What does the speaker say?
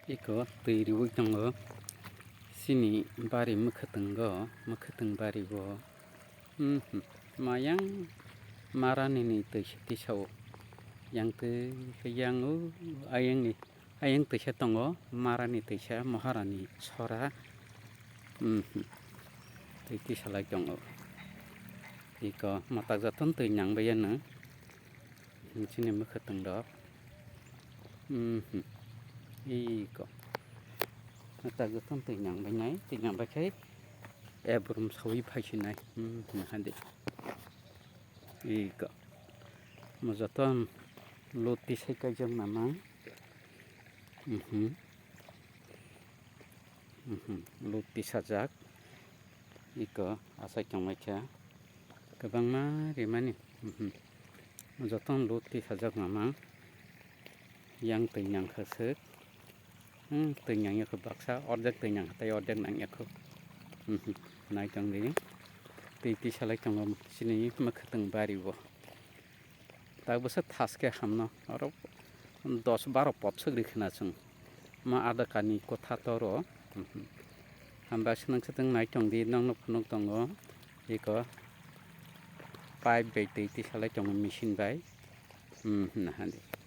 Iko tui riwui tongo sini bari mokhotung bari bo mayang marani ni tisao yang tui yang ayang tisa tongo marani tisa maharani sora tui tisalai tongo iko matak jaton tui nangbayano sini mokhotung rok iko matak jaton tui nangbai khai ebrum sawi phaisinai handi iko majaton loti sai kaijak nama loti sajak iko asai tongmaikha kwbangma rimani jotono loti sajak mama yang tui nangkhaswk tui nangyakho baksa ordek tui nanghatai ordek nangyakho naitongdi tui tisalai tongo sini mokhotung bari bo takbose thaske hamno oro 10-12 pot sogri khana chung ma ada kani kotha toro hamba swnangsatung naitongdi nongno phunuk tongo iko pipe bai tui tisalai tongo machine bai handi.